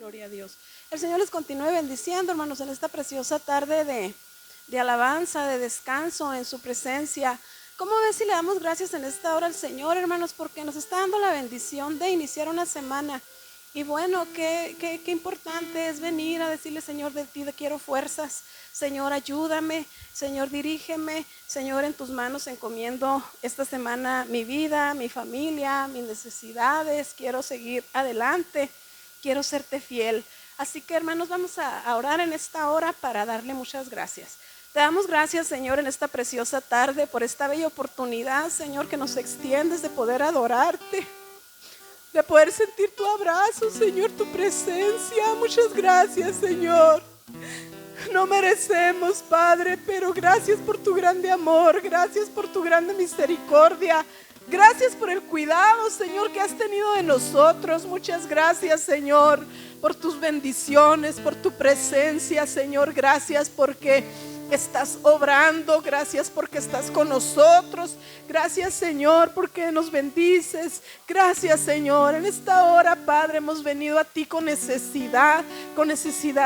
Gloria a Dios. El Señor les continúe bendiciendo, hermanos, en esta preciosa tarde de alabanza, de descanso en su presencia. ¿Cómo ves si le damos gracias en esta hora al Señor, hermanos? Porque nos está dando la bendición de iniciar una semana. Y bueno, qué importante es venir a decirle: Señor, de ti quiero fuerzas. Señor, ayúdame. Señor, dirígeme. Señor, en tus manos encomiendo esta semana mi vida, mi familia, mis necesidades. Quiero seguir adelante. Quiero serte fiel. Así que, hermanos, vamos a orar en esta hora para darle muchas gracias. Te damos gracias, Señor, en esta preciosa tarde por esta bella oportunidad, Señor, que nos extiendes de poder adorarte, de poder sentir tu abrazo, Señor, tu presencia. Muchas gracias, Señor. No merecemos, Padre, pero gracias por tu grande amor, gracias por tu grande misericordia. Gracias por el cuidado, Señor, que has tenido de nosotros. Muchas gracias, Señor, por tus bendiciones, por tu presencia, Señor. Gracias porque estás obrando, gracias porque estás con nosotros. Gracias, Señor, porque nos bendices. Gracias, Señor. En esta hora, Padre, hemos venido a ti con necesidad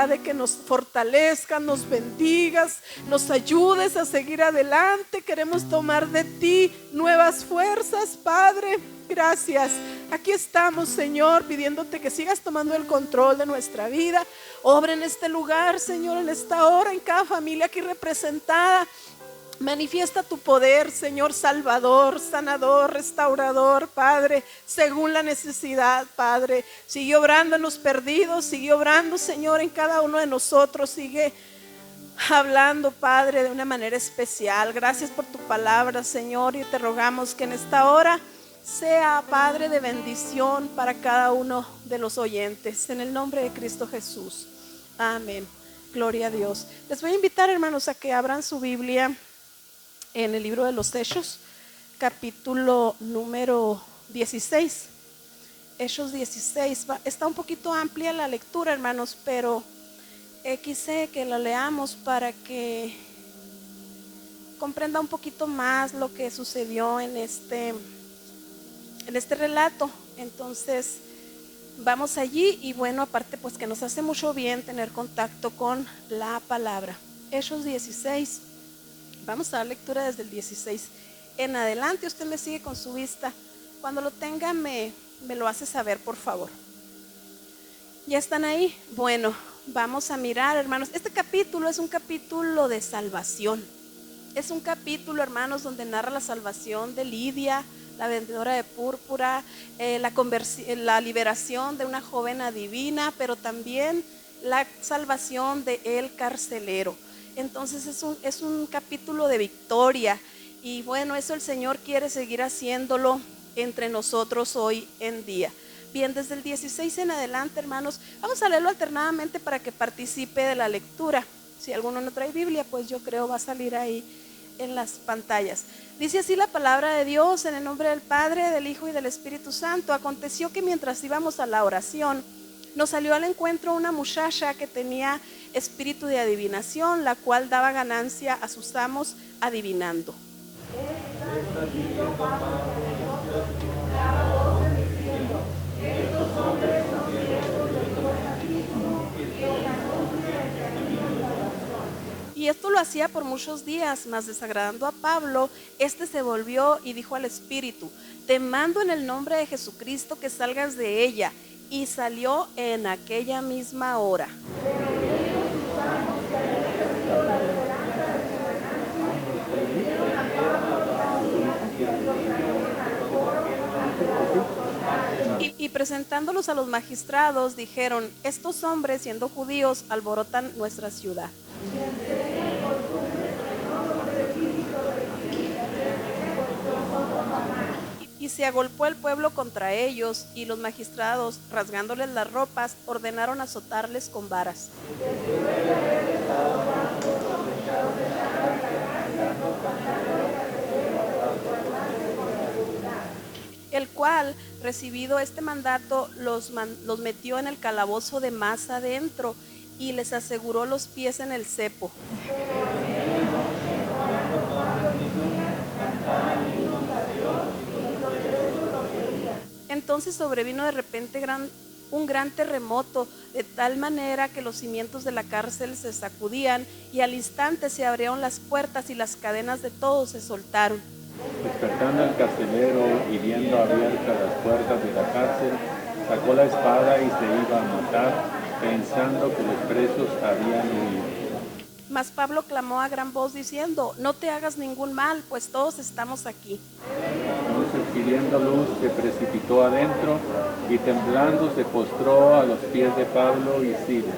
de que nos fortalezcas, nos bendigas, nos ayudes a seguir adelante. Queremos tomar de ti nuevas fuerzas, Padre. Gracias. Aquí estamos, Señor, pidiéndote que sigas tomando el control de nuestra vida. Obra en este lugar, Señor, en esta hora, en cada familia aquí representada. Manifiesta tu poder, Señor, salvador, sanador, restaurador, Padre, según la necesidad, Padre. Sigue obrando en los perdidos, sigue obrando, Señor, en cada uno de nosotros. Sigue hablando, Padre, de una manera especial. Gracias por tu palabra, Señor, y te rogamos que en esta hora sea, Padre, de bendición para cada uno de los oyentes. En el nombre de Cristo Jesús. Amén. Gloria a Dios. Les voy a invitar, hermanos, a que abran su Biblia en el libro de los Hechos, capítulo número 16. Hechos 16. Está un poquito amplia la lectura, hermanos, pero quise que la leamos para que comprenda un poquito más lo que sucedió en este relato. Entonces vamos allí y bueno, aparte pues que nos hace mucho bien tener contacto con la palabra. Hechos 16, vamos a dar lectura desde el 16 en adelante. Usted me sigue con su vista. Cuando lo tenga me lo hace saber, por favor. ¿Ya están ahí? Bueno, vamos a mirar, hermanos. Este capítulo es un capítulo de salvación. Es un capítulo, hermanos, donde narra la salvación de Lidia, la vendedora de púrpura, la liberación de una joven adivina, pero también la salvación de el carcelero. Entonces es un capítulo de victoria. Y bueno, eso el Señor quiere seguir haciéndolo entre nosotros hoy en día. Bien, desde el 16 en adelante, hermanos, vamos a leerlo alternadamente para que participe de la lectura. Si alguno no trae Biblia, pues yo creo va a salir ahí en las pantallas. Dice así la palabra de Dios: en el nombre del Padre, del Hijo y del Espíritu Santo. Aconteció que mientras íbamos a la oración, nos salió al encuentro una muchacha que tenía espíritu de adivinación, la cual daba ganancia a sus amos adivinando. Y esto lo hacía por muchos días, mas desagradando a Pablo, este se volvió y dijo al espíritu: te mando en el nombre de Jesucristo que salgas de ella. Y salió en aquella misma hora. Y presentándolos a los magistrados, dijeron: estos hombres, siendo judíos, alborotan nuestra ciudad. Y se agolpó el pueblo contra ellos, y los magistrados, rasgándoles las ropas, ordenaron azotarles con varas. El cual, recibido este mandato, los metió en el calabozo de más adentro y les aseguró los pies en el cepo. Entonces sobrevino de repente gran un gran terremoto, de tal manera que los cimientos de la cárcel se sacudían y al instante se abrieron las puertas y las cadenas de todos se soltaron. Despertando el carcelero y viendo abiertas las puertas de la cárcel, sacó la espada y se iba a matar, pensando que los presos habían huido. Mas Pablo clamó a gran voz diciendo: no te hagas ningún mal, pues todos estamos aquí. Entonces, pidiendo luz, se precipitó adentro y temblando se postró a los pies de Pablo y Silas.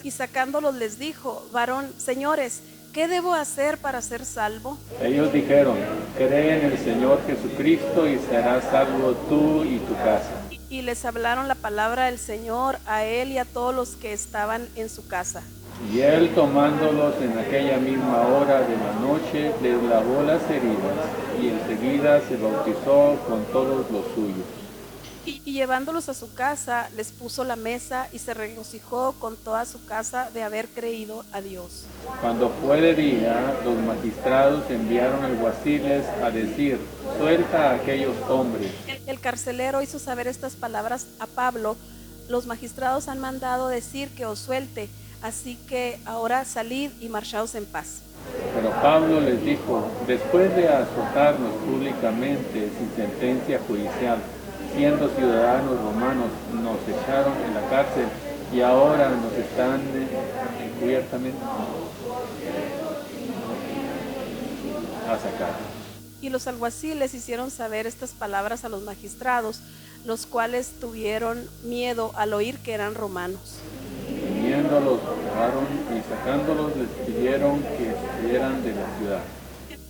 Y sacándolos les dijo: varón, señores, ¿qué debo hacer para ser salvo? Ellos dijeron: cree en el Señor Jesucristo y serás salvo tú y tu casa. Y les hablaron la palabra del Señor a él y a todos los que estaban en su casa. Y él, tomándolos en aquella misma hora de la noche, les lavó las heridas y enseguida se bautizó con todos los suyos. Y llevándolos a su casa, les puso la mesa y se regocijó con toda su casa de haber creído a Dios. Cuando fue de día, los magistrados enviaron alguaciles a decir: suelta a aquellos hombres. El carcelero hizo saber estas palabras a Pablo: los magistrados han mandado decir que os suelte, así que ahora salid y marchaos en paz. Pero Pablo les dijo: después de azotarnos públicamente sin sentencia judicial, siendo ciudadanos romanos, nos echaron en la cárcel y ahora nos están encubiertamente a sacar. Y los alguaciles hicieron saber estas palabras a los magistrados, los cuales tuvieron miedo al oír que eran romanos. Viniéndolos, tomaron y sacándolos les pidieron que salieran de la ciudad.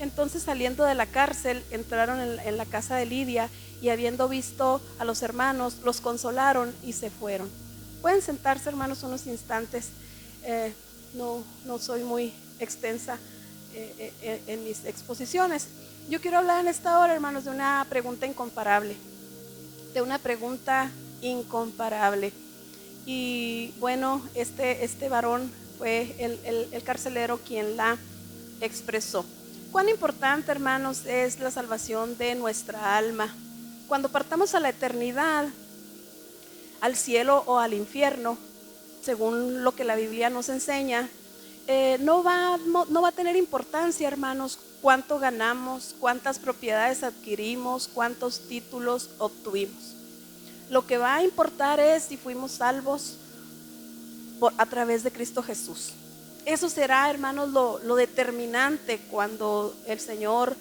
Entonces, saliendo de la cárcel, entraron en la casa de Lidia y habiendo visto a los hermanos, los consolaron y se fueron. Pueden sentarse, hermanos, unos instantes. No soy muy extensa en mis exposiciones. Yo quiero hablar en esta hora, hermanos, de una pregunta incomparable. De una pregunta incomparable. Y bueno, este varón fue el carcelero quien la expresó. Cuán importante, hermanos, es la salvación de nuestra alma. Cuando partamos a la eternidad, al cielo o al infierno, según lo que la Biblia nos enseña, no va a tener importancia, hermanos, cuánto ganamos, cuántas propiedades adquirimos, cuántos títulos obtuvimos. Lo que va a importar es si fuimos salvos a través de Cristo Jesús. Eso será, hermanos, lo determinante cuando el Señor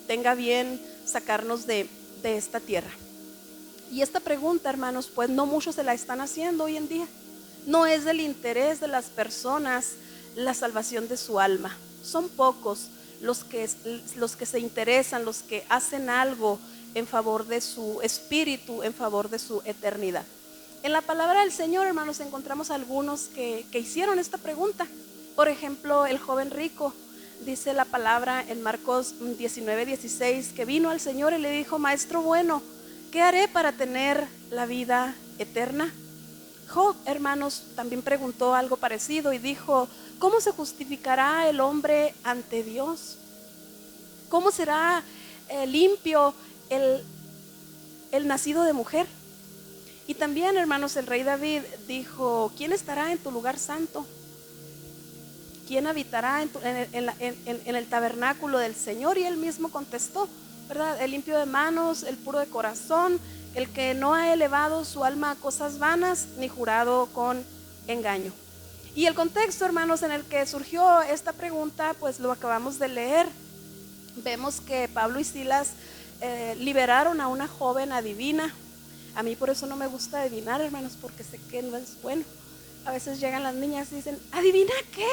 tenga bien sacarnos de esta tierra. Y esta pregunta, hermanos, pues no muchos se la están haciendo hoy en día. No es del interés de las personas la salvación de su alma. Son pocos los que se interesan, los que hacen algo en favor de su espíritu, en favor de su eternidad. En la palabra del Señor, hermanos, encontramos algunos que hicieron esta pregunta. Por ejemplo, el joven rico, dice la palabra en Marcos 19:16, que vino al Señor y le dijo: maestro bueno, ¿qué haré para tener la vida eterna? Job, hermanos, también preguntó algo parecido y dijo: ¿cómo se justificará el hombre ante Dios? ¿Cómo será limpio el nacido de mujer? Y también, hermanos, el rey David dijo: ¿quién estará en tu lugar santo? ¿Quién habitará en el tabernáculo del Señor? Y él mismo contestó, ¿verdad? El limpio de manos, el puro de corazón, el que no ha elevado su alma a cosas vanas, ni jurado con engaño. Y el contexto, hermanos, en el que surgió esta pregunta, pues lo acabamos de leer. Vemos que Pablo y Silas liberaron a una joven adivina. A mí por eso no me gusta adivinar, hermanos, porque sé que no es bueno. A veces llegan las niñas y dicen: ¿adivina qué?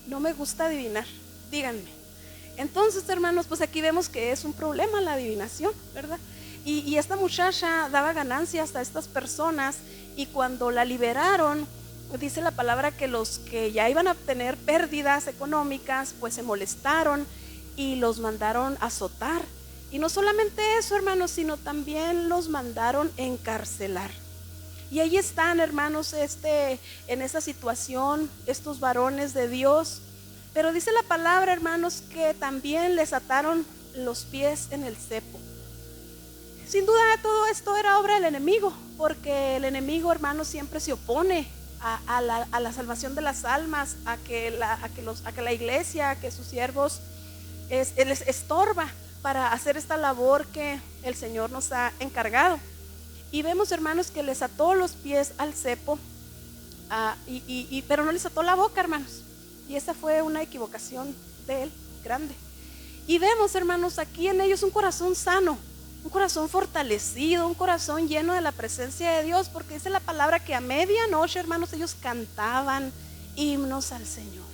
No me gusta adivinar, díganme. Entonces, hermanos, pues aquí vemos que es un problema la adivinación, ¿verdad? Y esta muchacha daba ganancias a estas personas, y cuando la liberaron, dice la palabra que los que ya iban a tener pérdidas económicas, pues se molestaron y los mandaron a azotar. Y no solamente eso, hermanos, sino también los mandaron encarcelar. Y ahí están, hermanos, en esa situación, estos varones de Dios. Pero dice la palabra, hermanos, que también les ataron los pies en el cepo. Sin duda todo esto era obra del enemigo, porque el enemigo, hermanos, siempre se opone a la salvación de las almas, a que la iglesia, a que sus siervos les estorba para hacer esta labor que el Señor nos ha encargado. Y vemos, hermanos, que les ató los pies al cepo, pero no les ató la boca, hermanos. Y esa fue una equivocación de él, grande. Y vemos, hermanos, aquí en ellos un corazón sano, un corazón fortalecido, un corazón lleno de la presencia de Dios, porque dice la palabra que a medianoche, hermanos, ellos cantaban himnos al Señor.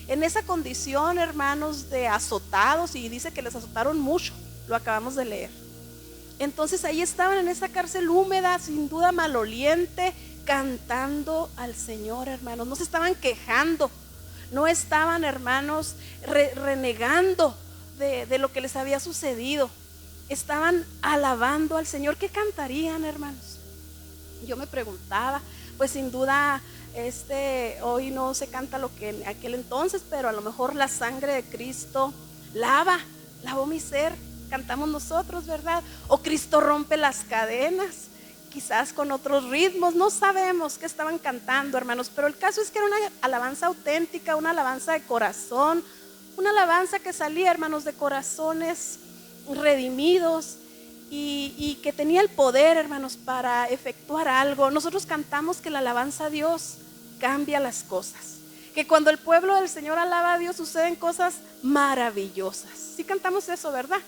En esa condición, hermanos, de azotados, y dice que les azotaron mucho, lo acabamos de leer. Entonces ahí estaban en esa cárcel húmeda, sin duda maloliente, cantando al Señor, hermanos. No se estaban quejando, no estaban, hermanos, renegando de lo que les había sucedido. Estaban alabando al Señor. ¿Qué cantarían, hermanos? Yo me preguntaba, pues sin duda hoy no se canta lo que en aquel entonces, pero a lo mejor la sangre de Cristo lavó mi ser, cantamos nosotros, ¿verdad? O Cristo rompe las cadenas, quizás con otros ritmos, no sabemos qué estaban cantando, hermanos, pero el caso es que era una alabanza auténtica, una alabanza de corazón, una alabanza que salía, hermanos, de corazones redimidos y que tenía el poder, hermanos, para efectuar algo. Nosotros cantamos que la alabanza a Dios cambia las cosas, que cuando el pueblo del Señor alaba a Dios suceden cosas maravillosas. Sí cantamos eso, ¿verdad?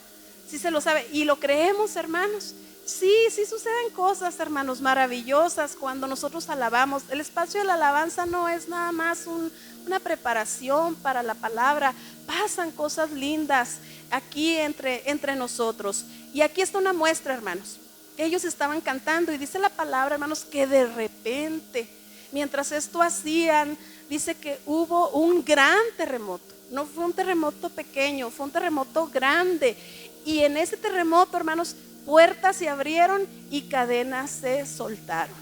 Sí se lo sabe y lo creemos, hermanos. Sí suceden cosas, hermanos, maravillosas cuando nosotros alabamos. El espacio de la alabanza no es nada más una preparación para la palabra. Pasan cosas lindas aquí entre nosotros. Y aquí está una muestra, hermanos. Ellos estaban cantando y dice la palabra, hermanos, que de repente, mientras esto hacían, dice que hubo un gran terremoto. No fue un terremoto pequeño, fue un terremoto grande. Y en ese terremoto, hermanos, puertas se abrieron y cadenas se soltaron.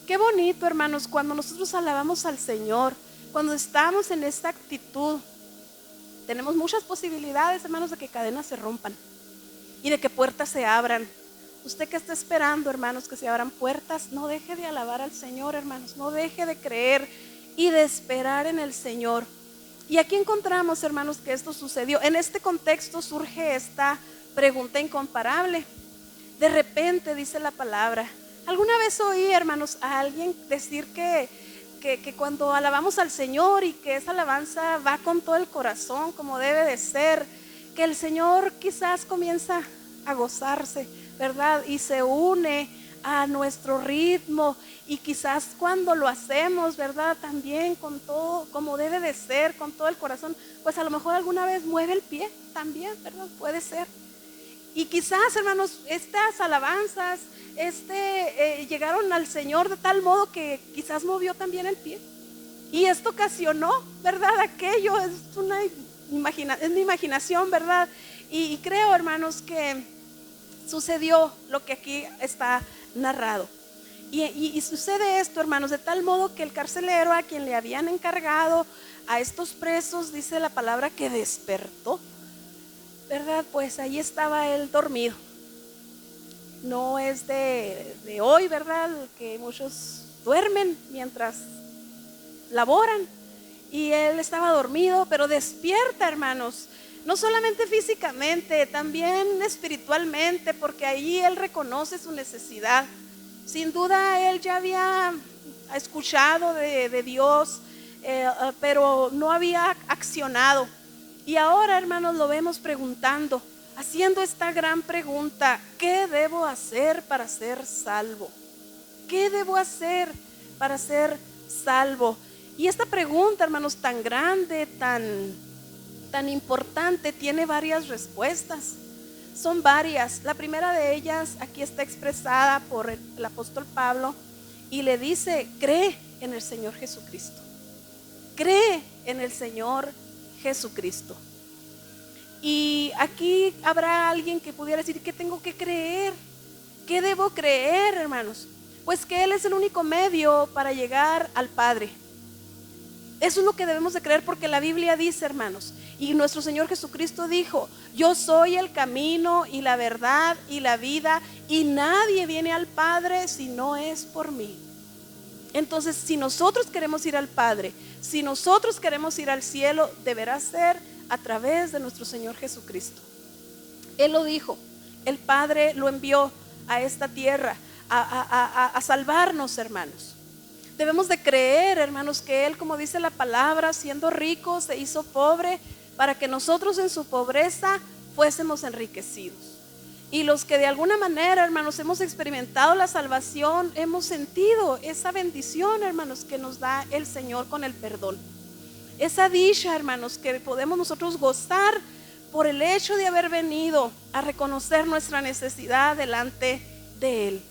Qué bonito, hermanos, cuando nosotros alabamos al Señor, cuando estamos en esta actitud, tenemos muchas posibilidades, hermanos, de que cadenas se rompan y de que puertas se abran. Usted que está esperando, hermanos, que se abran puertas, no deje de alabar al Señor, hermanos, no deje de creer y de esperar en el Señor. Y aquí encontramos, hermanos, que esto sucedió. En este contexto surge esta pregunta incomparable. De repente, dice la palabra. ¿Alguna vez oí, hermanos, a alguien decir que cuando alabamos al Señor y que esa alabanza va con todo el corazón como debe de ser, que el Señor quizás comienza a gozarse, ¿verdad? Y se une a nuestro ritmo y quizás cuando lo hacemos, ¿verdad? También con todo como debe de ser, con todo el corazón, pues a lo mejor alguna vez mueve el pie también, ¿verdad? Puede ser. Y quizás, hermanos, estas alabanzas llegaron al Señor de tal modo que quizás movió también el pie. Y esto ocasionó, ¿verdad? Aquello es mi imaginación, ¿verdad? Y creo, hermanos, que sucedió lo que aquí está narrado. Y sucede esto, hermanos, de tal modo que el carcelero a quien le habían encargado a estos presos, dice la palabra que despertó, ¿verdad? Pues ahí estaba él dormido. No es de hoy, ¿verdad? Que muchos duermen mientras laboran. Y él estaba dormido, pero despierta, hermanos. No solamente físicamente, también espiritualmente, porque ahí él reconoce su necesidad. Sin duda él ya había escuchado de Dios, pero no había accionado. Y ahora, hermanos, lo vemos preguntando, haciendo esta gran pregunta: ¿qué debo hacer para ser salvo? ¿Qué debo hacer para ser salvo? Y esta pregunta, hermanos, tan grande, tan importante, tiene varias respuestas. Son varias. La primera de ellas aquí está expresada por el apóstol Pablo y le dice: cree en el Señor Jesucristo. Cree en el Señor Jesucristo. Y aquí habrá alguien que pudiera decir: ¿qué tengo que creer? ¿Qué debo creer, hermanos? Pues que Él es el único medio para llegar al Padre. Eso es lo que debemos de creer, porque la Biblia dice, hermanos, y nuestro Señor Jesucristo dijo: yo soy el camino y la verdad y la vida, y nadie viene al Padre si no es por mí. Entonces, si nosotros queremos ir al Padre, si nosotros queremos ir al cielo, deberá ser a través de nuestro Señor Jesucristo. Él lo dijo, el Padre lo envió a esta tierra a salvarnos, hermanos. Debemos de creer, hermanos, que Él, como dice la palabra, siendo rico, se hizo pobre para que nosotros en su pobreza fuésemos enriquecidos. Y los que de alguna manera, hermanos, hemos experimentado la salvación, hemos sentido esa bendición, hermanos, que nos da el Señor con el perdón. Esa dicha, hermanos, que podemos nosotros gozar por el hecho de haber venido a reconocer nuestra necesidad delante de Él.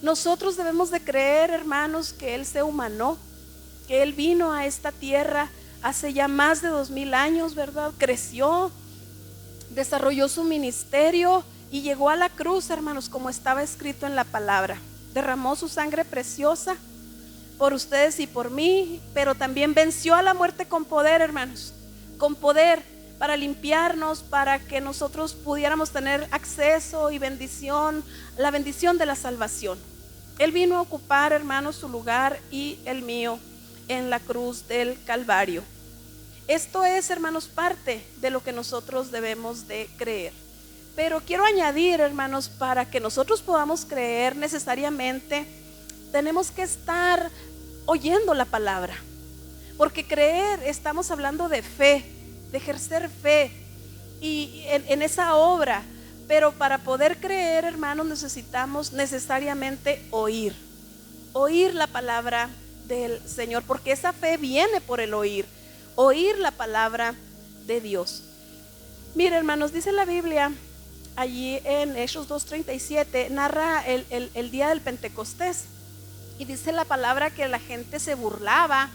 Nosotros debemos de creer, hermanos, que Él se humanó, que Él vino a esta tierra hace ya más de 2000 años, ¿verdad? Creció, desarrolló su ministerio y llegó a la cruz, hermanos, como estaba escrito en la palabra. Derramó su sangre preciosa por ustedes y por mí, pero también venció a la muerte con poder, hermanos, con poder para limpiarnos, para que nosotros pudiéramos tener acceso y bendición, la bendición de la salvación. Él vino a ocupar, hermanos, su lugar y el mío en la cruz del Calvario. Esto es, hermanos, parte de lo que nosotros debemos de creer. Pero quiero añadir, hermanos, para que nosotros podamos creer necesariamente, tenemos que estar oyendo la palabra. Porque creer, estamos hablando de fe, de ejercer fe y en esa obra. Pero para poder creer, hermanos, necesitamos necesariamente oír la palabra del Señor, porque esa fe viene por el oír la palabra de Dios. Mire, hermanos, dice la Biblia allí en Hechos 2:37, narra el día del Pentecostés, y dice la palabra que la gente se burlaba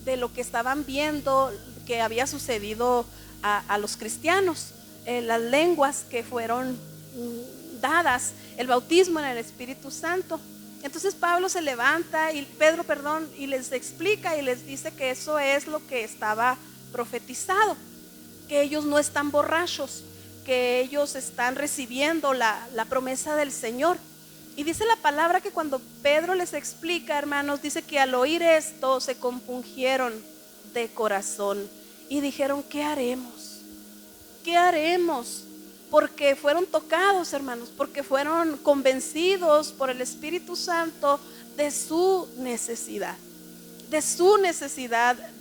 de lo que estaban viendo que había sucedido a los cristianos, las lenguas que fueron dadas, el bautismo en el Espíritu Santo. Entonces Pablo se levanta y y les explica y les dice que eso es lo que estaba profetizado, que ellos no están borrachos, que ellos están recibiendo la promesa del Señor. Y dice la palabra que cuando Pedro les explica, hermanos, dice que al oír esto se compungieron de corazón y dijeron: ¿qué haremos? ¿Qué haremos? Porque fueron tocados, hermanos, porque fueron convencidos por el Espíritu Santo de su necesidad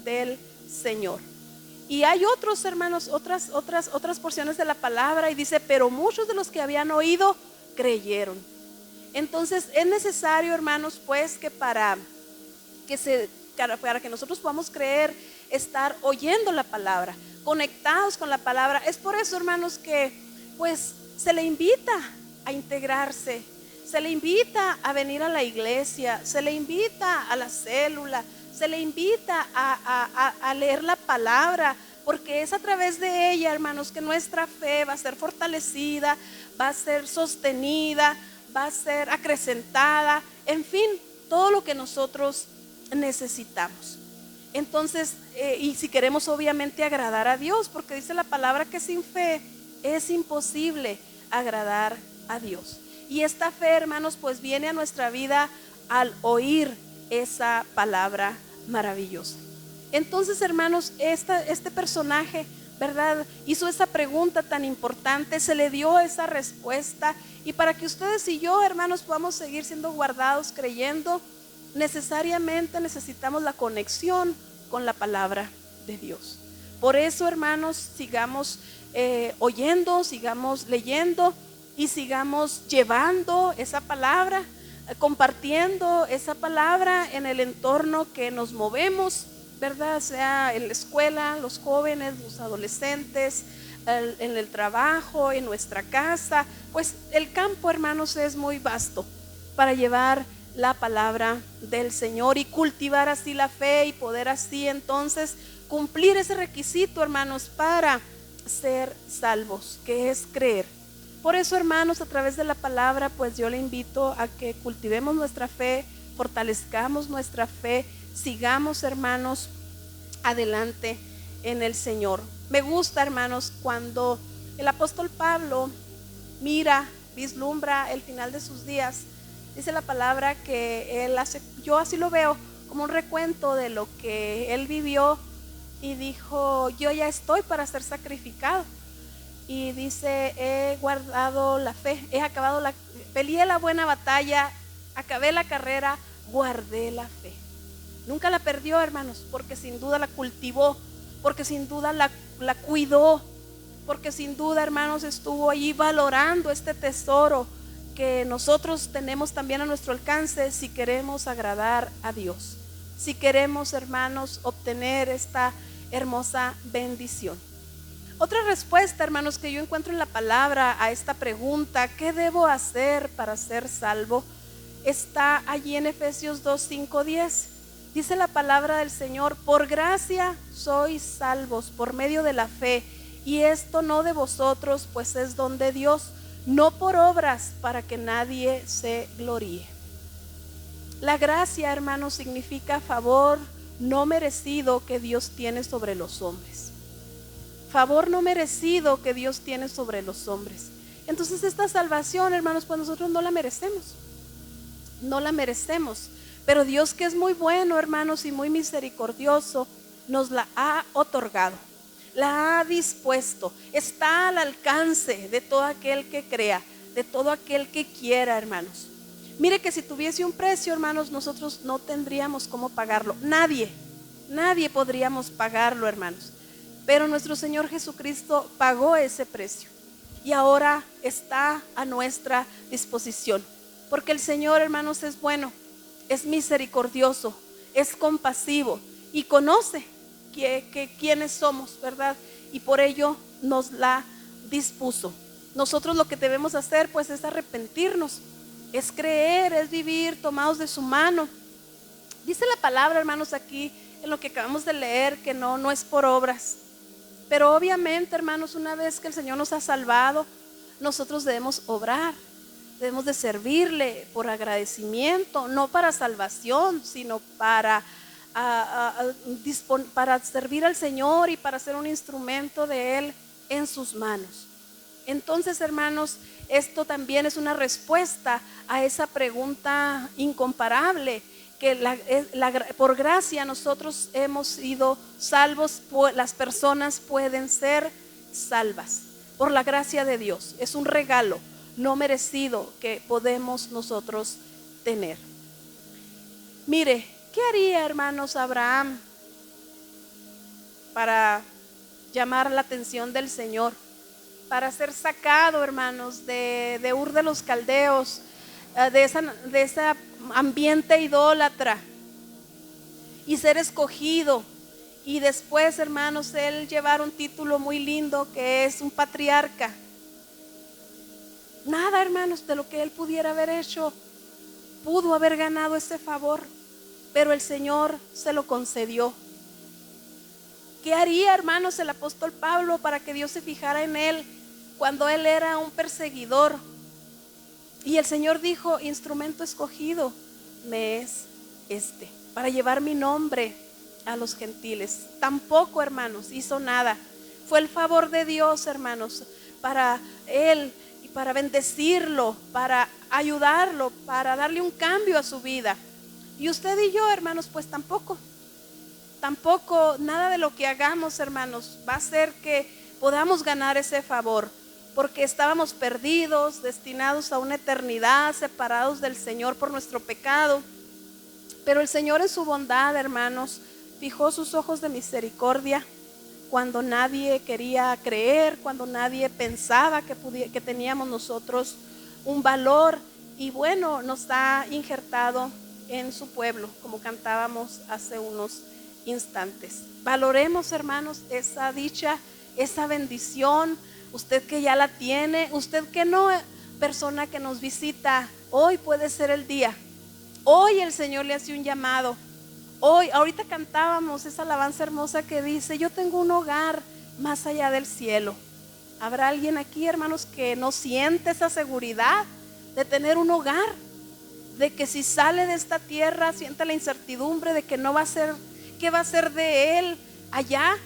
del Señor. Y hay otros, hermanos, otras porciones de la palabra, y dice: pero muchos de los que habían oído creyeron. Entonces es necesario, hermanos, pues que para que nosotros podamos creer, estar oyendo la palabra, conectados con la palabra. Es por eso, hermanos, que pues se le invita a integrarse, se le invita a venir a la iglesia, se le invita a la célula, se le invita a leer la palabra, porque es a través de ella, hermanos, que nuestra fe va a ser fortalecida, va a ser sostenida, va a ser acrecentada, en fin, todo lo que nosotros necesitamos. Entonces, y si queremos obviamente agradar a Dios, porque dice la palabra que sin fe es imposible agradar a Dios. Y esta fe, hermanos, pues viene a nuestra vida al oír esa palabra maravillosa. Entonces, hermanos, este personaje, ¿verdad?, hizo esa pregunta tan importante, se le dio esa respuesta. Y para que ustedes y yo, hermanos, podamos seguir siendo guardados creyendo, necesariamente necesitamos la conexión con la palabra de Dios. Por eso, hermanos, sigamos oyendo, sigamos leyendo y sigamos llevando esa palabra, compartiendo esa palabra en el entorno que nos movemos, ¿verdad? Sea en la escuela, los jóvenes, los adolescentes, en el trabajo, en nuestra casa. Pues el campo, hermanos, es muy vasto para llevar la palabra del Señor y cultivar así la fe y poder así entonces cumplir ese requisito, hermanos, para ser salvos, que es creer. Por eso, hermanos, a través de la palabra, pues yo le invito a que cultivemos nuestra fe, fortalezcamos nuestra fe, sigamos, hermanos, adelante en el Señor. Me gusta, hermanos, cuando el apóstol Pablo mira vislumbra el final de sus días, dice la palabra que él hace, yo así lo veo, como un recuento de lo que él vivió y dijo, yo ya estoy para ser sacrificado. Y dice, he guardado la fe, peleé la buena batalla, acabé la carrera, guardé la fe. Nunca la perdió, hermanos, porque sin duda la cultivó, porque sin duda la cuidó, porque sin duda, hermanos, estuvo allí valorando este tesoro que nosotros tenemos también a nuestro alcance si queremos agradar a Dios, si queremos, hermanos, obtener esta hermosa bendición. Otra respuesta, hermanos, que yo encuentro en la palabra a esta pregunta, ¿qué debo hacer para ser salvo?, está allí en Efesios 2, 5, 10. Dice la palabra del Señor, por gracia sois salvos por medio de la fe, y esto no de vosotros, pues es don de Dios, no por obras, para que nadie se gloríe. La gracia, hermanos, significa favor no merecido que Dios tiene sobre los hombres. Favor no merecido que Dios tiene sobre los hombres. Entonces esta salvación, hermanos, pues nosotros no la merecemos. No la merecemos. Pero Dios, que es muy bueno, hermanos, y muy misericordioso, nos la ha otorgado. La ha dispuesto. Está al alcance de todo aquel que crea, de todo aquel que quiera, hermanos. Mire que si tuviese un precio, hermanos, nosotros no tendríamos cómo pagarlo. Nadie podríamos pagarlo, hermanos. Pero nuestro Señor Jesucristo pagó ese precio y ahora está a nuestra disposición. Porque el Señor, hermanos, es bueno, es misericordioso, es compasivo y conoce quiénes somos, ¿verdad? Y por ello nos la dispuso. Nosotros lo que debemos hacer, pues, es arrepentirnos, es creer, es vivir tomados de su mano. Dice la palabra, hermanos, aquí en lo que acabamos de leer, que no es por obras. Pero obviamente, hermanos, una vez que el Señor nos ha salvado, nosotros debemos obrar, debemos de servirle por agradecimiento, no para salvación, sino para servir al Señor y para ser un instrumento de Él en sus manos. Entonces, hermanos, esto también es una respuesta a esa pregunta incomparable, que por gracia nosotros hemos sido salvos, las personas pueden ser salvas por la gracia de Dios. Es un regalo no merecido que podemos nosotros tener. Mire, ¿qué haría, hermanos, Abraham para llamar la atención del Señor? Para ser sacado, hermanos, de Ur de los Caldeos, de ese ambiente idólatra, y ser escogido, y después, hermanos, él llevar un título muy lindo que es un patriarca. Nada, hermanos, de lo que él pudiera haber hecho pudo haber ganado ese favor, pero el Señor se lo concedió. ¿Qué haría, hermanos, el apóstol Pablo para que Dios se fijara en él cuando él era un perseguidor? Y el Señor dijo, instrumento escogido me es este, para llevar mi nombre a los gentiles. Tampoco, hermanos, hizo nada. Fue el favor de Dios, hermanos, para él y para bendecirlo, para ayudarlo, para darle un cambio a su vida. Y usted y yo, hermanos, pues tampoco nada de lo que hagamos, hermanos, va a hacer que podamos ganar ese favor. Porque estábamos perdidos, destinados a una eternidad, separados del Señor por nuestro pecado. Pero el Señor, en su bondad, hermanos, fijó sus ojos de misericordia cuando nadie quería creer, cuando nadie pensaba que teníamos nosotros un valor. Y bueno, nos ha injertado en su pueblo, como cantábamos hace unos instantes. Valoremos, hermanos, esa dicha, esa bendición. Usted que ya la tiene, usted que no, persona que nos visita, hoy puede ser el día. Hoy el Señor le hace un llamado. Hoy, ahorita cantábamos esa alabanza hermosa que dice, yo tengo un hogar más allá del cielo. ¿Habrá alguien aquí, hermanos, que no siente esa seguridad de tener un hogar? De que si sale de esta tierra siente la incertidumbre de que no va a ser, ¿qué va a ser de él allá,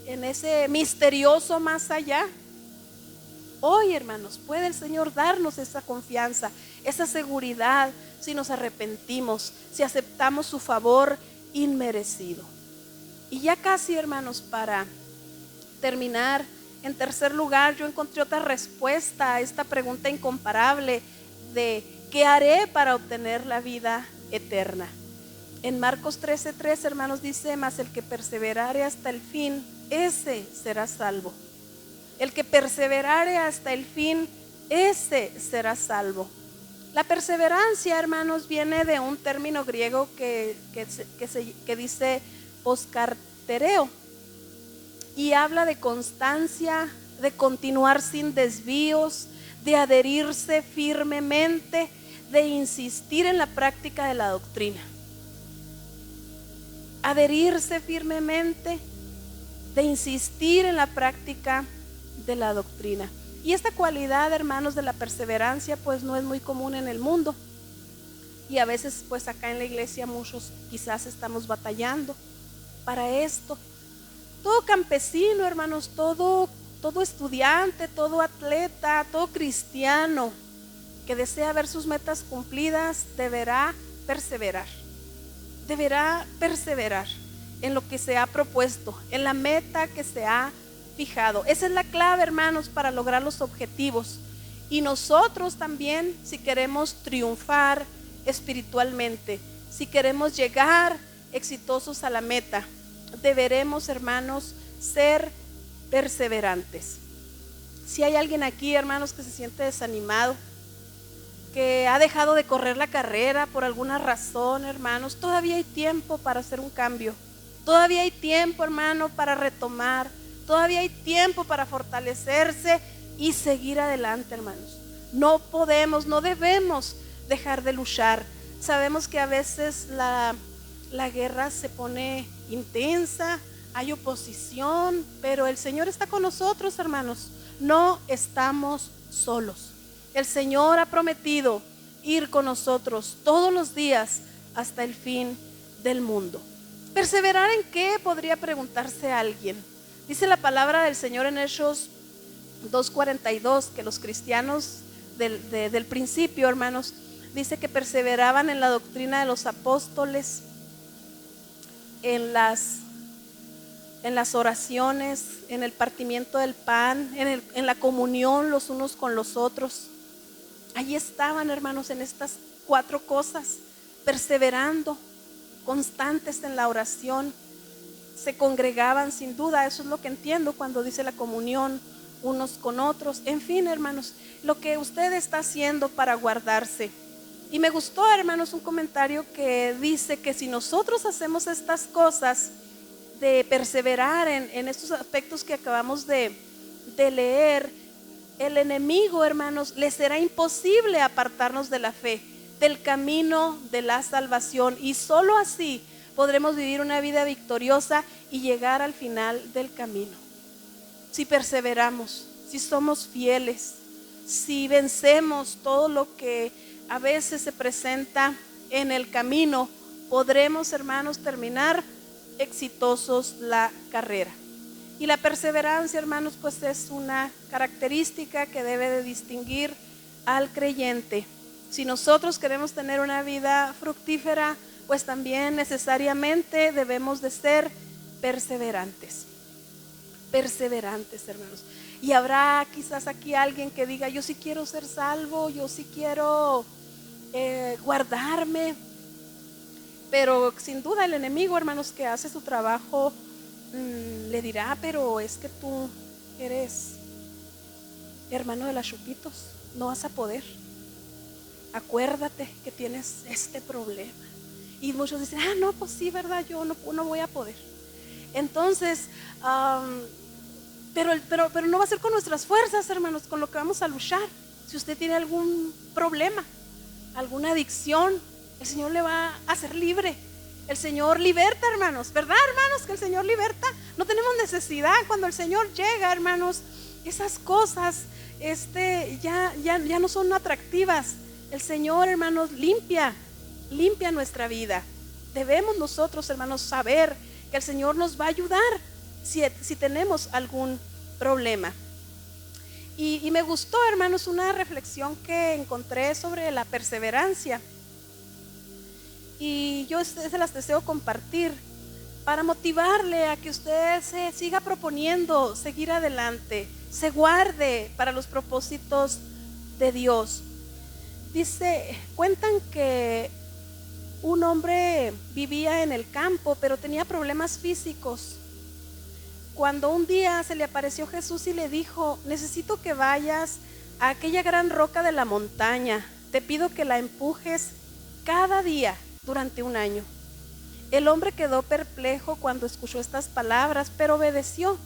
en ese misterioso más allá? Hoy, hermanos, puede el Señor darnos esa confianza, esa seguridad, si nos arrepentimos, si aceptamos su favor inmerecido. Y ya casi, hermanos, para terminar, en tercer lugar, yo encontré otra respuesta a esta pregunta incomparable de ¿qué haré para obtener la vida eterna? En Marcos 13:3, hermanos, dice: mas el que perseverare hasta el fin, ese será salvo. El que perseverare hasta el fin, ese será salvo. La perseverancia, hermanos, viene de un término griego que dice poscartereo, y habla de constancia, de continuar sin desvíos, de adherirse firmemente, de insistir en la práctica de la doctrina. Adherirse firmemente, de insistir en la práctica de la doctrina. Y esta cualidad, hermanos, de la perseverancia, pues no es muy común en el mundo. Y a veces, pues acá en la iglesia muchos quizás estamos batallando para esto. Todo campesino, hermanos, todo estudiante, todo atleta, todo cristiano que desea ver sus metas cumplidas, deberá perseverar. Deberá perseverar en lo que se ha propuesto, en la meta que se ha fijado. Esa es la clave, hermanos, para lograr los objetivos. Y nosotros también, si queremos triunfar espiritualmente, si queremos llegar exitosos a la meta, deberemos, hermanos, ser perseverantes. Si hay alguien aquí, hermanos, que se siente desanimado, que ha dejado de correr la carrera por alguna razón, hermanos, todavía hay tiempo para hacer un cambio. Todavía hay tiempo, hermano, para retomar. Todavía hay tiempo para fortalecerse y seguir adelante, hermanos. No podemos, no debemos dejar de luchar. Sabemos que a veces la guerra se pone intensa, hay oposición, pero el Señor está con nosotros, hermanos. No estamos solos. El Señor ha prometido ir con nosotros todos los días hasta el fin del mundo. ¿Perseverar en qué? Podría preguntarse alguien. Dice la palabra del Señor en Hechos 2:42 que los cristianos del principio, hermanos, dice que perseveraban en la doctrina de los apóstoles, en las oraciones, en el partimiento del pan, en la comunión los unos con los otros. Allí estaban, hermanos, en estas 4 cosas, perseverando, constantes en la oración. Se congregaban sin duda, eso es lo que entiendo cuando dice la comunión unos con otros. En fin, hermanos, lo que usted está haciendo para guardarse. Y me gustó, hermanos, un comentario que dice que si nosotros hacemos estas cosas de perseverar en estos aspectos que acabamos de leer, el enemigo, hermanos, le será imposible apartarnos de la fe, del camino de la salvación, y solo así podremos vivir una vida victoriosa y llegar al final del camino. Si perseveramos, si somos fieles, si vencemos todo lo que a veces se presenta en el camino, podremos, hermanos, terminar exitosos la carrera. Y la perseverancia, hermanos, pues es una característica que debe de distinguir al creyente. Si nosotros queremos tener una vida fructífera, pues también necesariamente debemos de ser perseverantes. Perseverantes, hermanos. Y habrá quizás aquí alguien que diga: yo sí quiero ser salvo, yo sí quiero guardarme. Pero sin duda el enemigo, hermanos, que hace su trabajo, le dirá: pero es que tú eres hermano de las Chupitos, no vas a poder. Acuérdate que tienes este problema. Y muchos dicen: no, pues sí, verdad, yo no voy a poder. Entonces, pero no va a ser con nuestras fuerzas, hermanos, con lo que vamos a luchar. Si usted tiene algún problema, alguna adicción, el Señor le va a hacer libre. El Señor liberta, hermanos, ¿verdad, hermanos? Que el Señor liberta. No tenemos necesidad. Cuando el Señor llega, hermanos, esas cosas ya no son atractivas. El Señor, hermanos, limpia nuestra vida. Debemos nosotros, hermanos, saber que el Señor nos va a ayudar si tenemos algún problema. Y me gustó, hermanos, una reflexión que encontré sobre la perseverancia. Y yo se las deseo compartir para motivarle a que usted se siga proponiendo seguir adelante, se guarde para los propósitos de Dios. Cuentan que un hombre vivía en el campo, pero tenía problemas físicos. Cuando un día se le apareció Jesús y le dijo: necesito que vayas a aquella gran roca de la montaña, te pido que la empujes cada día durante un año. El hombre quedó perplejo cuando escuchó estas palabras, pero obedeció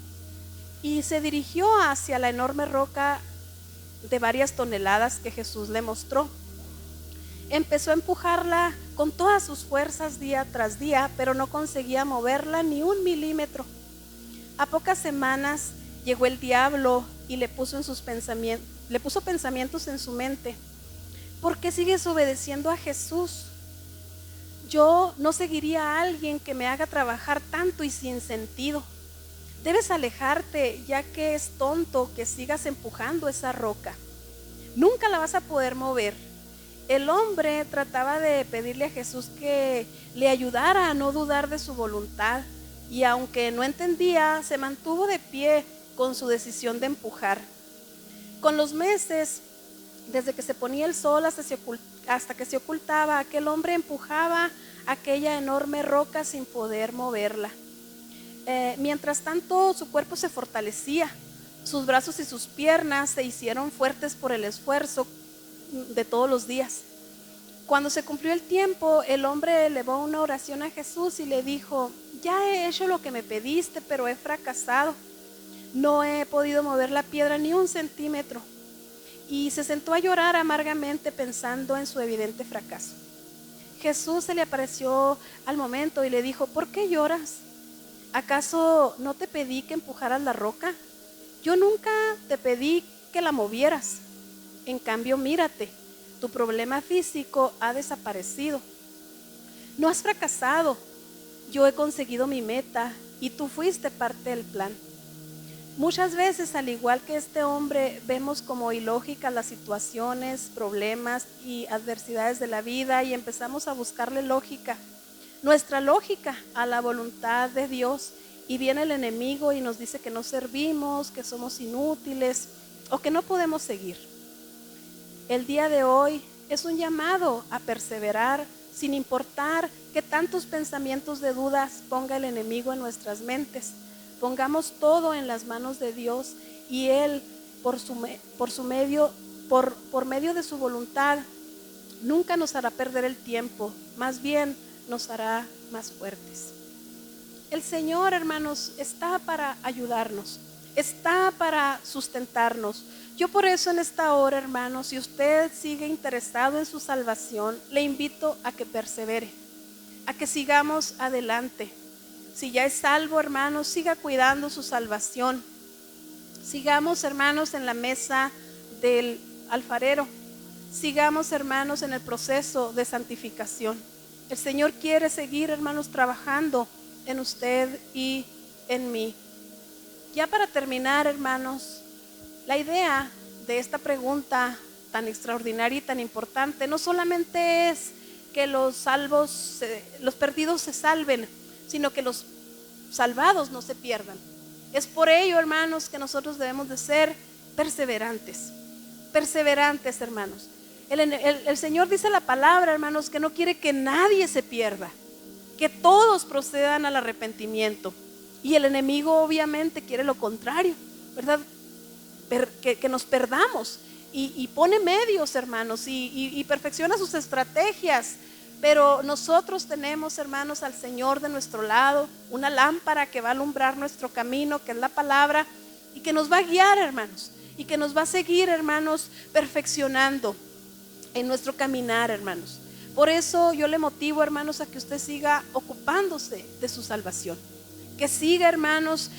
y se dirigió hacia la enorme roca de varias toneladas que Jesús le mostró. Empezó a empujarla con todas sus fuerzas día tras día, pero no conseguía moverla ni un milímetro. A pocas semanas llegó el diablo y le puso pensamientos en su mente: ¿por qué sigues obedeciendo a Jesús? Yo no seguiría a alguien que me haga trabajar tanto y sin sentido. Debes alejarte, ya que es tonto que sigas empujando esa roca. Nunca la vas a poder mover. El hombre trataba de pedirle a Jesús que le ayudara a no dudar de su voluntad, y aunque no entendía, se mantuvo de pie con su decisión de empujar. Con los meses, desde que se ponía el sol hasta que se ocultaba, aquel hombre empujaba aquella enorme roca sin poder moverla. Mientras tanto, su cuerpo se fortalecía, sus brazos y sus piernas se hicieron fuertes por el esfuerzo de todos los días. Cuando se cumplió el tiempo, el hombre elevó una oración a Jesús y le dijo: ya he hecho lo que me pediste, pero he fracasado. No he podido mover la piedra ni un centímetro. Y se sentó a llorar amargamente pensando en su evidente fracaso. Jesús se le apareció al momento y le dijo: ¿por qué lloras? ¿Acaso no te pedí que empujaras la roca? Yo nunca te pedí que la movieras. En cambio, mírate, tu problema físico ha desaparecido. No has fracasado. Yo he conseguido mi meta y tú fuiste parte del plan. Muchas veces, al igual que este hombre, vemos como ilógicas las situaciones, problemas y adversidades de la vida y empezamos a buscarle nuestra lógica a la voluntad de Dios, y viene el enemigo y nos dice que no servimos, que somos inútiles o que no podemos seguir. El día de hoy es un llamado a perseverar sin importar que tantos pensamientos de dudas ponga el enemigo en nuestras mentes. Pongamos todo en las manos de Dios y Él, por medio de su voluntad, nunca nos hará perder el tiempo, más bien nos hará más fuertes. El Señor, hermanos, está para ayudarnos, está para sustentarnos. Yo por eso en esta hora, hermanos, si usted sigue interesado en su salvación, le invito a que persevere, a que sigamos adelante. Si ya es salvo, hermanos, siga cuidando su salvación. Sigamos, hermanos, en la mesa del alfarero. Sigamos, hermanos, en el proceso de santificación. El Señor quiere seguir, hermanos, trabajando en usted y en mí. Ya para terminar, hermanos, la idea de esta pregunta tan extraordinaria y tan importante no solamente es que los perdidos se salven, sino que los salvados no se pierdan. Es por ello, hermanos, que nosotros debemos de ser perseverantes, hermanos. El Señor dice la palabra, hermanos, que no quiere que nadie se pierda, que todos procedan al arrepentimiento. Y el enemigo obviamente quiere lo contrario, ¿verdad? Que nos perdamos y pone medios, hermanos, y perfecciona sus estrategias. Pero nosotros tenemos, hermanos, al Señor de nuestro lado, una lámpara que va a alumbrar nuestro camino, que es la palabra, y que nos va a guiar, hermanos, y que nos va a seguir, hermanos, perfeccionando en nuestro caminar, hermanos. Por eso yo le motivo, hermanos, a que usted siga ocupándose de su salvación, que siga, hermanos,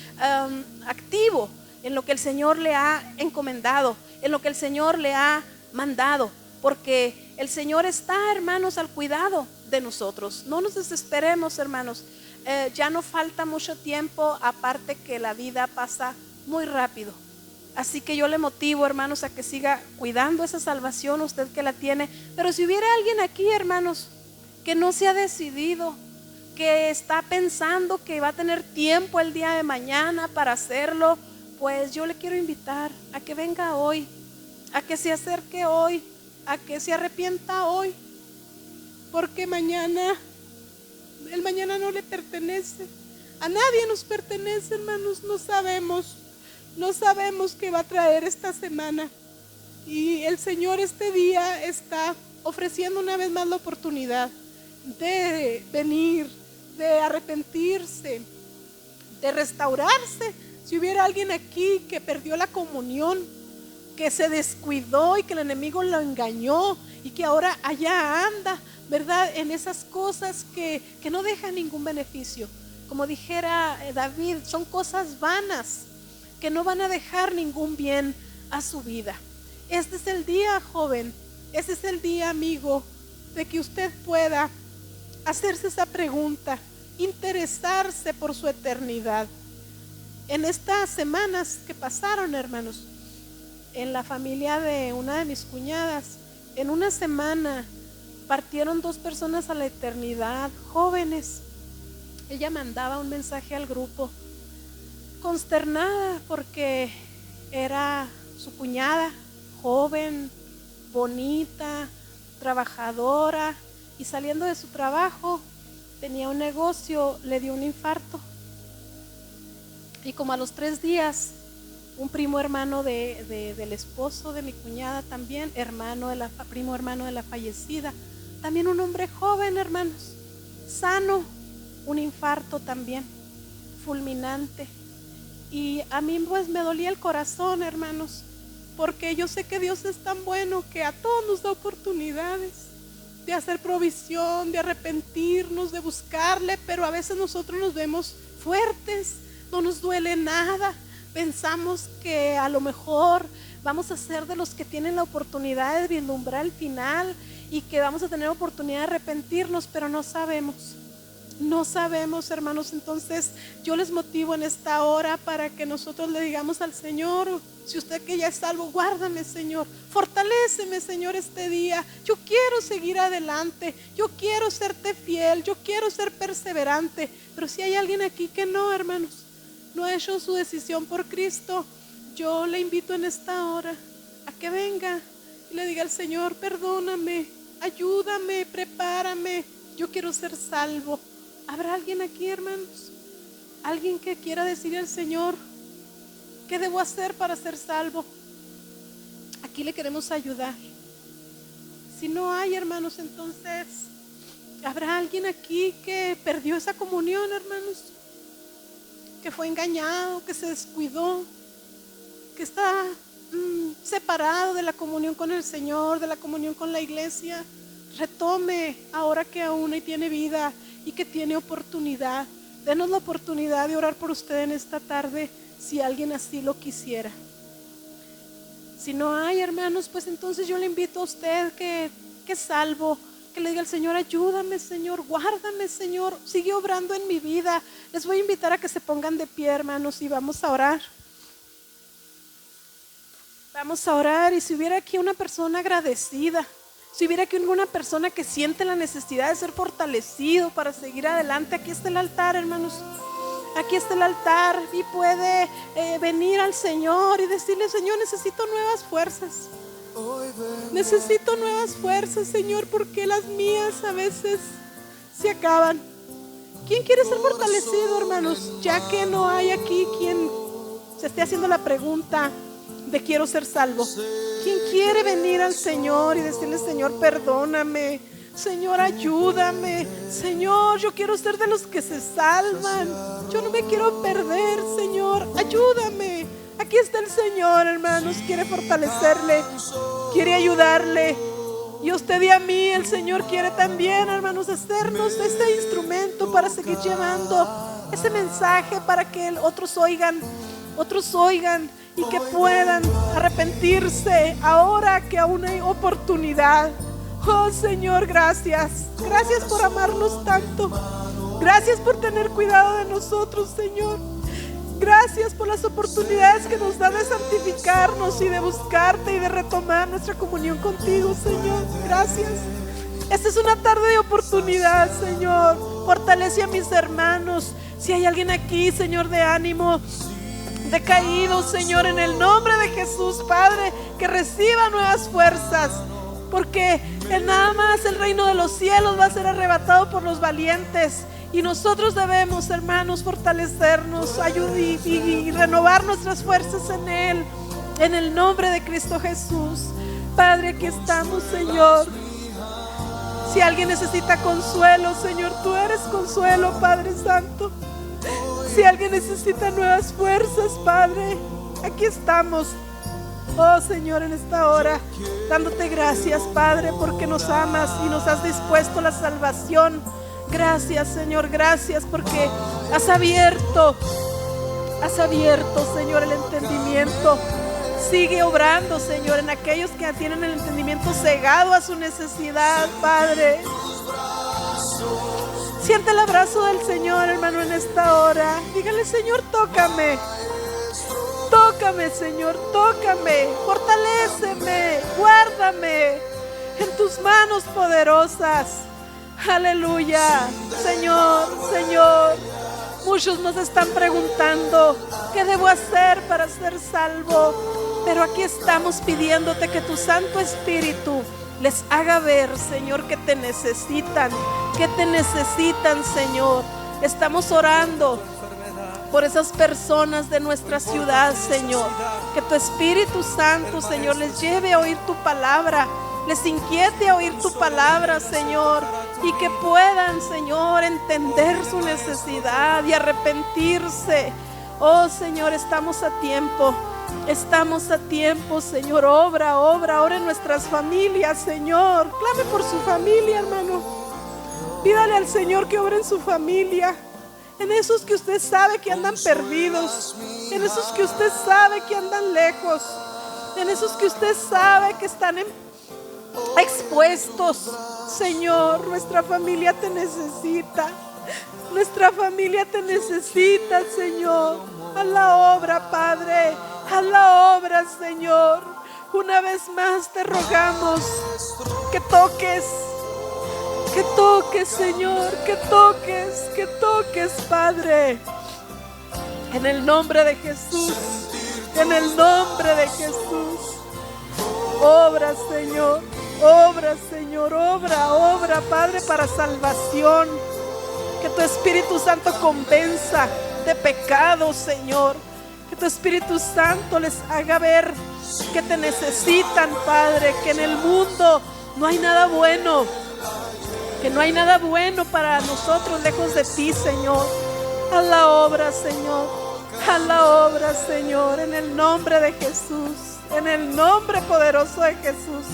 activo en lo que el Señor le ha encomendado, en lo que el Señor le ha mandado, porque el Señor está, hermanos, al cuidado de nosotros. No nos desesperemos, hermanos. Ya no falta mucho tiempo, aparte que la vida pasa muy rápido. Así que yo le motivo, hermanos, a que siga cuidando esa salvación, usted que la tiene. Pero si hubiera alguien aquí, hermanos, que no se ha decidido, que está pensando que va a tener tiempo el día de mañana para hacerlo, pues yo le quiero invitar a que venga hoy, a que se acerque hoy, a que se arrepienta hoy, porque el mañana no le pertenece, a nadie nos pertenece, hermanos. No sabemos qué va a traer esta semana, y el Señor este día está ofreciendo una vez más la oportunidad de venir, de arrepentirse, de restaurarse. Si hubiera alguien aquí que perdió la comunión, que se descuidó y que el enemigo lo engañó y que ahora allá anda, ¿verdad?, en esas cosas que no dejan ningún beneficio. Como dijera David, son cosas vanas que no van a dejar ningún bien a su vida. Este es el día, joven, este es el día, amigo, de que usted pueda hacerse esa pregunta, interesarse por su eternidad. En estas semanas que pasaron, hermanos, en la familia de una de mis cuñadas, en una semana partieron 2 personas a la eternidad, jóvenes. Ella mandaba un mensaje al grupo, consternada porque era su cuñada, joven, bonita, trabajadora, y saliendo de su trabajo, tenía un negocio, le dio un infarto. Y como a los 3 días, un primo hermano del esposo de mi cuñada, también primo hermano de la fallecida, también un hombre joven, hermanos, sano, un infarto también, fulminante. Y a mí pues me dolía el corazón, hermanos, porque yo sé que Dios es tan bueno que a todos nos da oportunidades de hacer provisión, de arrepentirnos, de buscarle, pero a veces nosotros nos vemos fuertes, no nos duele nada, pensamos que a lo mejor vamos a ser de los que tienen la oportunidad de vislumbrar el final y que vamos a tener oportunidad de arrepentirnos, pero no sabemos, hermanos. Entonces yo les motivo en esta hora para que nosotros le digamos al Señor: si usted que ya es salvo, guárdame, Señor, fortaléceme, Señor, este día. Yo quiero seguir adelante, yo quiero serte fiel, yo quiero ser perseverante. Pero si hay alguien aquí que no, hermanos, no ha hecho su decisión por Cristo, yo le invito en esta hora a que venga y le diga al Señor: perdóname, ayúdame, prepárame, yo quiero ser salvo. ¿Habrá alguien aquí, hermanos? ¿Alguien que quiera decirle al Señor: ¿qué debo hacer para ser salvo? Aquí le queremos ayudar. Si no hay, hermanos, entonces ¿habrá alguien aquí que perdió esa comunión, hermanos? Que fue engañado, que se descuidó, que está separado de la comunión con el Señor, de la comunión con la iglesia. Retome ahora que aún tiene vida y que tiene oportunidad. Denos la oportunidad de orar por usted en esta tarde, si alguien así lo quisiera. Si no hay, hermanos, pues entonces yo le invito a usted que es salvo, que le diga al Señor: ayúdame, Señor, guárdame, Señor, sigue obrando en mi vida. Les voy a invitar a que se pongan de pie, hermanos, y vamos a orar. Vamos a orar. Y si hubiera aquí una persona agradecida, si hubiera aquí alguna persona que siente la necesidad de ser fortalecido para seguir adelante, aquí está el altar, hermanos. Aquí está el altar y puede venir al Señor y decirle: Señor, necesito nuevas fuerzas. Necesito nuevas fuerzas, Señor, porque las mías a veces se acaban. ¿Quién quiere ser fortalecido, hermanos? Ya que no hay aquí quien se esté haciendo la pregunta de quiero ser salvo. ¿Quién quiere venir al Señor y decirle: Señor, perdóname, Señor, ayúdame, Señor, yo quiero ser de los que se salvan, yo no me quiero perder, Señor, ayúdame? Aquí está el Señor, hermanos, quiere fortalecerle, quiere ayudarle. Y a usted y a mí el Señor quiere también, hermanos, hacernos ese instrumento para seguir llevando ese mensaje, para que otros oigan y que puedan arrepentirse ahora que aún hay oportunidad. Oh, Señor, gracias. Gracias por amarnos tanto. Gracias por tener cuidado de nosotros, Señor. Gracias por las oportunidades que nos da de santificarnos y de buscarte y de retomar nuestra comunión contigo, Señor. Gracias. Esta es una tarde de oportunidad, Señor. Fortalece a mis hermanos. Si hay alguien aquí, Señor, de ánimo decaído, Señor, en el nombre de Jesús, Padre, que reciba nuevas fuerzas, porque nada más el reino de los cielos va a ser arrebatado por los valientes, y nosotros debemos, hermanos, fortalecernos, ayudar y renovar nuestras fuerzas en Él, en el nombre de Cristo Jesús. Padre, aquí estamos, Señor. Si alguien necesita consuelo, Señor, tú eres consuelo, Padre Santo. Si alguien necesita nuevas fuerzas, Padre, aquí estamos. Oh, Señor, en esta hora, dándote gracias, Padre, porque nos amas y nos has dispuesto la salvación. Gracias, Señor, gracias porque has abierto, Señor, el entendimiento. Sigue obrando, Señor, en aquellos que tienen el entendimiento cegado a su necesidad, Padre. Siente el abrazo del Señor, hermano, en esta hora. Dígale: Señor, tócame. Tócame, Señor, tócame. Fortaléceme, guárdame en tus manos poderosas. Aleluya. Señor, Señor, muchos nos están preguntando: ¿qué debo hacer para ser salvo? Pero aquí estamos pidiéndote que tu Santo Espíritu les haga ver, Señor, que te necesitan, Señor. Estamos orando por esas personas de nuestra ciudad, Señor. Que tu Espíritu Santo, Señor, les lleve a oír tu palabra, les inquiete a oír tu palabra, Señor, y que puedan, Señor, entender su necesidad y arrepentirse. Oh, Señor, estamos a tiempo, Señor. Obra en nuestras familias, Señor. Clame por su familia, hermano. Pídale al Señor que obre en su familia, en esos que usted sabe que andan perdidos, en esos que usted sabe que andan lejos, en esos que usted sabe que están expuestos. Señor, nuestra familia te necesita. Nuestra familia te necesita, Señor. A la obra, Padre. A la obra, Señor. Una vez más te rogamos que toques, Señor, que toques, Padre. En el nombre de Jesús, en el nombre de Jesús. Obra, Señor, obra, Padre, para salvación. Que tu Espíritu Santo convenza de pecado, Señor. Que tu Espíritu Santo les haga ver que te necesitan, Padre. Que en el mundo no hay nada bueno, que no hay nada bueno para nosotros lejos de ti, Señor. A la obra, Señor. A la obra, Señor. En el nombre de Jesús. En el nombre poderoso de Jesús.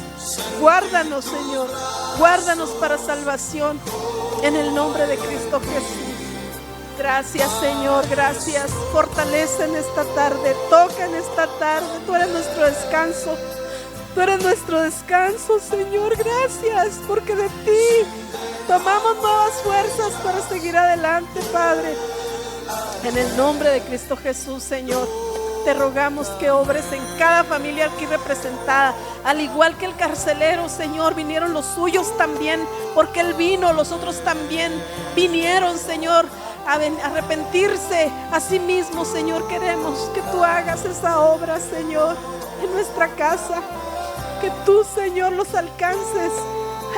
Guárdanos, Señor. Guárdanos para salvación. En el nombre de Cristo Jesús. Gracias, Señor. Gracias. Fortalece en esta tarde. Toca en esta tarde. Tú eres nuestro descanso. Tú eres nuestro descanso, Señor. Gracias, porque de ti tomamos nuevas fuerzas para seguir adelante, Padre. En el nombre de Cristo Jesús, Señor, te rogamos que obres en cada familia aquí representada. Al igual que el carcelero, Señor, vinieron los suyos también, porque Él vino, los otros también vinieron, Señor, a arrepentirse. Así mismo, Señor, queremos que tú hagas esa obra, Señor, en nuestra casa. Que tú, Señor, los alcances.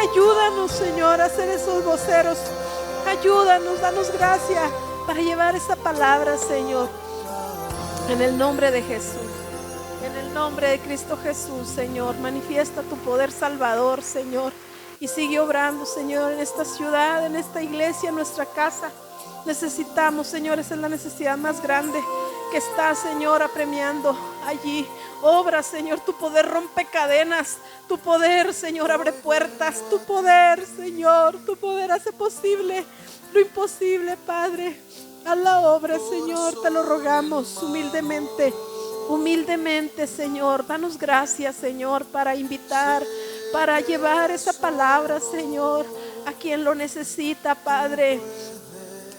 Ayúdanos, Señor, a ser esos voceros. Ayúdanos, danos gracia para llevar esa palabra, Señor. En el nombre de Jesús, en el nombre de Cristo Jesús, Señor, manifiesta tu poder salvador, Señor, y sigue obrando, Señor, en esta ciudad, en esta iglesia, en nuestra casa. Necesitamos, Señor, esa es la necesidad más grande que está, Señor, apremiando allí. Obra, Señor, tu poder rompe cadenas, tu poder, Señor, abre puertas, tu poder, Señor, tu poder hace posible lo imposible, Padre. A la obra, Señor, te lo rogamos humildemente, Señor. Danos gracias, Señor, para invitar, para llevar esa palabra, Señor, a quien lo necesita, Padre.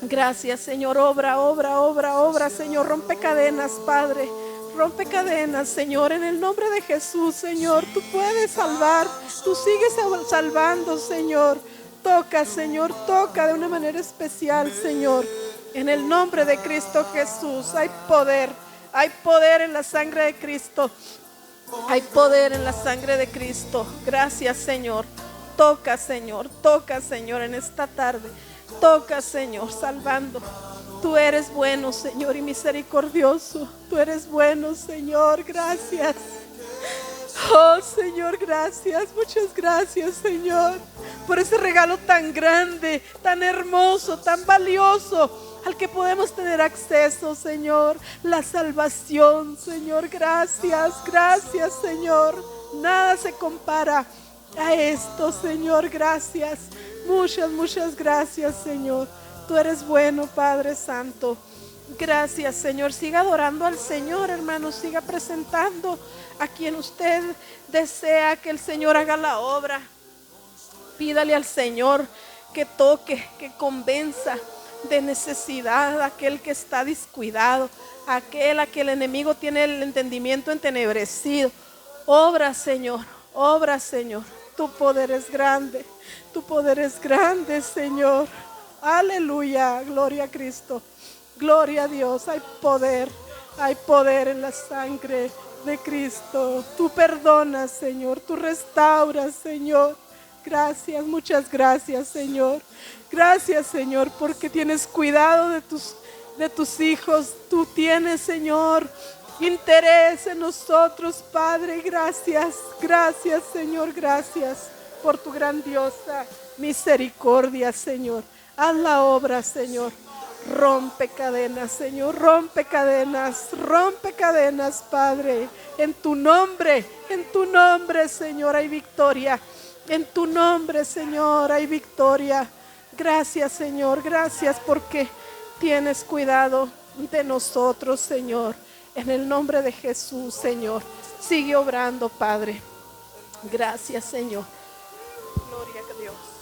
Gracias, Señor. Obra, obra, obra, obra, Señor. Rompe cadenas, Padre. Rompe cadenas, Señor, en el nombre de Jesús, Señor. Tú puedes salvar, tú sigues salvando, Señor. Toca, Señor, toca de una manera especial, Señor. En el nombre de Cristo Jesús hay poder en la sangre de Cristo. Hay poder en la sangre de Cristo. Gracias, Señor. Toca, Señor, en esta tarde. Toca, Señor, salvando. Tú eres bueno, Señor, y misericordioso. Tú eres bueno, Señor. Gracias. Oh, Señor, gracias. Muchas gracias, Señor, por ese regalo tan grande, tan hermoso, tan valioso, al que podemos tener acceso, Señor. La salvación, Señor. Gracias, gracias, Señor. Nada se compara a esto, Señor. Gracias. Muchas, muchas gracias, Señor. Tú eres bueno, Padre Santo. Gracias, Señor. Siga adorando al Señor, hermano. Siga presentando a quien usted desea que el Señor haga la obra. Pídale al Señor que toque, que convenza de necesidad a aquel que está descuidado, a que el enemigo tiene el entendimiento entenebrecido. Obra, Señor. Obra, Señor. Tu poder es grande. Tu poder es grande, Señor. Aleluya, gloria a Cristo, gloria a Dios. Hay poder en la sangre de Cristo. Tú perdonas, Señor, tú restauras, Señor. Gracias, muchas gracias, Señor. Gracias, Señor, porque tienes cuidado de tus hijos. Tú tienes, Señor, interés en nosotros, Padre. Gracias, gracias, Señor, gracias por tu grandiosa misericordia, Señor. Haz la obra, Señor. Rompe cadenas, Señor. Rompe cadenas, Padre. En tu nombre, Señor, hay victoria. En tu nombre, Señor, hay victoria. Gracias, Señor. Gracias porque tienes cuidado de nosotros, Señor. En el nombre de Jesús, Señor. Sigue obrando, Padre. Gracias, Señor. Gloria a Dios.